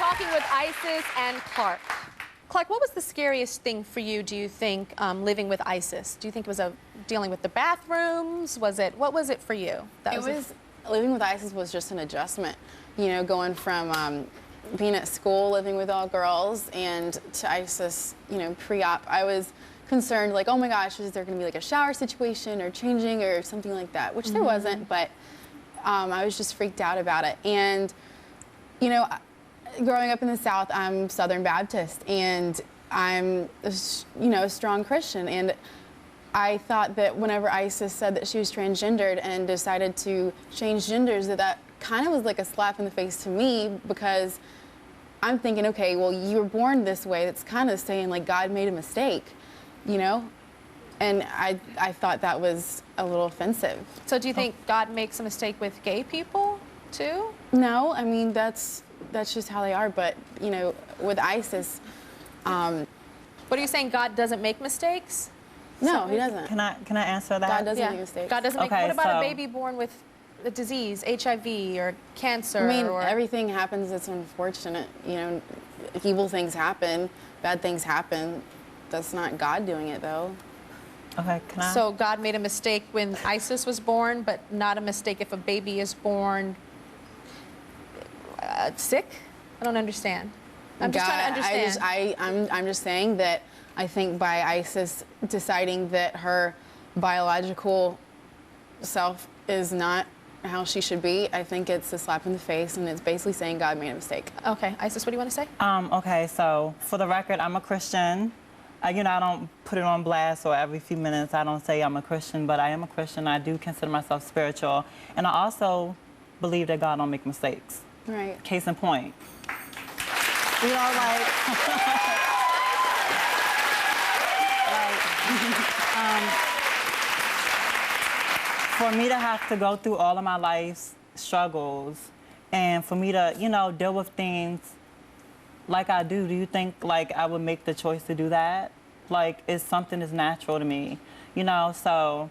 talking with Isis and Clark. Clark, what was the scariest thing for you, do you think, living with Isis? Do you think it was dealing with the bathrooms? What was it for you? Living with Isis was just an adjustment. You know, going from being at school, living with all girls, and to Isis, you know, pre-op, I was concerned, like, oh my gosh, is there going to be like a shower situation or changing or something like that, which there wasn't, but I was just freaked out about it. And, you know, growing up in the South, I'm Southern Baptist, and I'm, you know, a strong Christian. And I thought that whenever Isis said that she was transgendered and decided to change genders, that kind of was like a slap in the face to me, because I'm thinking, okay, well, you were born this way. That's kind of saying, like, God made a mistake, you know? And I thought that was a little offensive. So do you think God makes a mistake with gay people, too? No, I mean, that's just how they are. But, you know, with Isis... What are you saying, God doesn't make mistakes? No, he doesn't. Can I answer that? God doesn't make mistakes. God doesn't make... What about a baby born with a disease, HIV or cancer? I mean, everything happens that's unfortunate. You know, evil things happen, bad things happen. That's not God doing it, though. Okay, can I? So God made a mistake when Isis was born, but not a mistake if a baby is born sick? I don't understand. I'm just trying to understand. I'm just saying that I think by Isis deciding that her biological self is not how she should be, I think it's a slap in the face, and it's basically saying God made a mistake. Okay, Isis, what do you want to say? Okay, so for the record, I'm a Christian. You know, I don't put it on blast, or every few minutes I don't say I'm a Christian, but I am a Christian. I do consider myself spiritual, and I also believe that God don't make mistakes. Right. Case in point. You know, like, for me to have to go through all of my life's struggles, and for me to, you know, deal with things like I do you think, like, I would make the choice to do that? Like, it's something that's natural to me, you know? So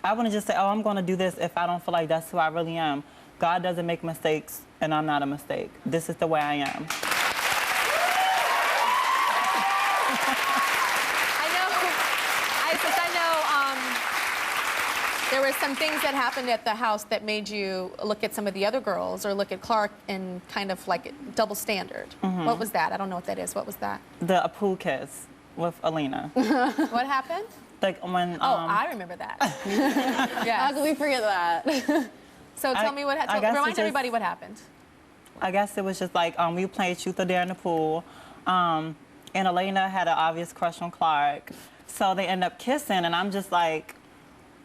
I wouldn't just say, oh, I'm going to do this if I don't feel like that's who I really am. God doesn't make mistakes, and I'm not a mistake. This is the way I am. There were some things that happened at the house that made you look at some of the other girls or look at Clark in kind of like double standard. What was that? I don't know what that is. What was that? The pool kiss with Alina. What happened? Like when... I remember that. Yes. How can we forget that? So tell me what happened. Remind everybody what happened. I guess it was just like we played truth or dare in the pool, and Alina had an obvious crush on Clark. So they end up kissing, and I'm just like...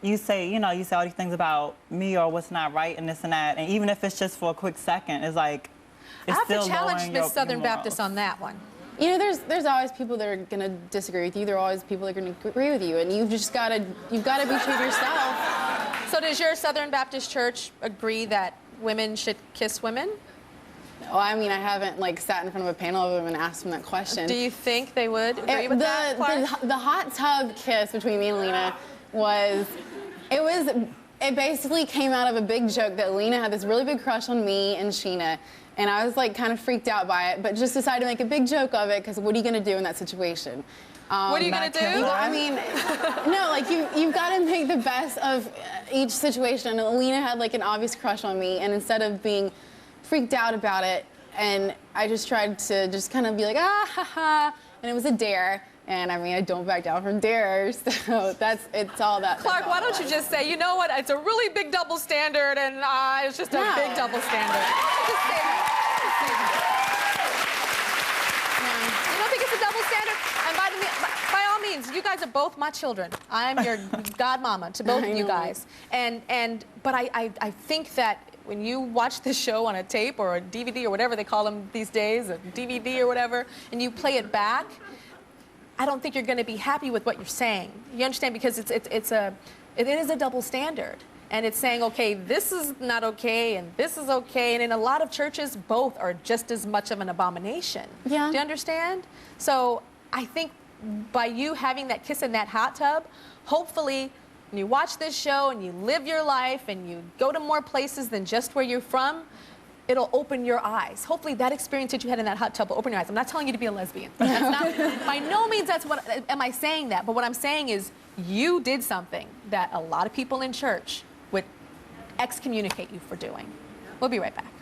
You say all these things about me or what's not right and this and that, and even if it's just for a quick second, it's like, it's I still have to challenge Miss Southern Baptist on that one. You know, there's always people that are gonna disagree with you. There are always people that are gonna agree with you, and you've got to be true to yourself. So does your Southern Baptist church agree that women should kiss women? Well, I mean, I haven't like sat in front of a panel of them and asked them that question. Do you think they would agree with that, Clark? The hot tub kiss between me and Lena it basically came out of a big joke that Lena had this really big crush on me and Sheena, and I was like kind of freaked out by it, but just decided to make a big joke of it, because what are you going to do in that situation? What are you going to do? I mean, no, like you've got to make the best of each situation. And Lena had like an obvious crush on me, and instead of being freaked out about it, and I just tried to just kind of be like, ah, ha, ha, and it was a dare. And I mean, I don't back down from dares, so it's all that. Clark, why don't you just say, you know what, it's a really big double standard, and it's just a big double standard. Just say that. You don't think it's a double standard? And by all means, you guys are both my children. I'm your godmama to both of you guys. But I think that when you watch this show on a tape or a DVD or whatever they call them these days, a DVD or whatever, and you play it back, I don't think you're going to be happy with what you're saying. You understand? Because it is a double standard. And it's saying, okay, this is not okay, and this is okay. And in a lot of churches, both are just as much of an abomination. Yeah. Do you understand? So I think by you having that kiss in that hot tub, hopefully when you watch this show and you live your life and you go to more places than just where you're from, it'll open your eyes. Hopefully that experience that you had in that hot tub will open your eyes. I'm not telling you to be a lesbian. That's not, by no means that's what, am I saying that? But what I'm saying is you did something that a lot of people in church would excommunicate you for doing. We'll be right back.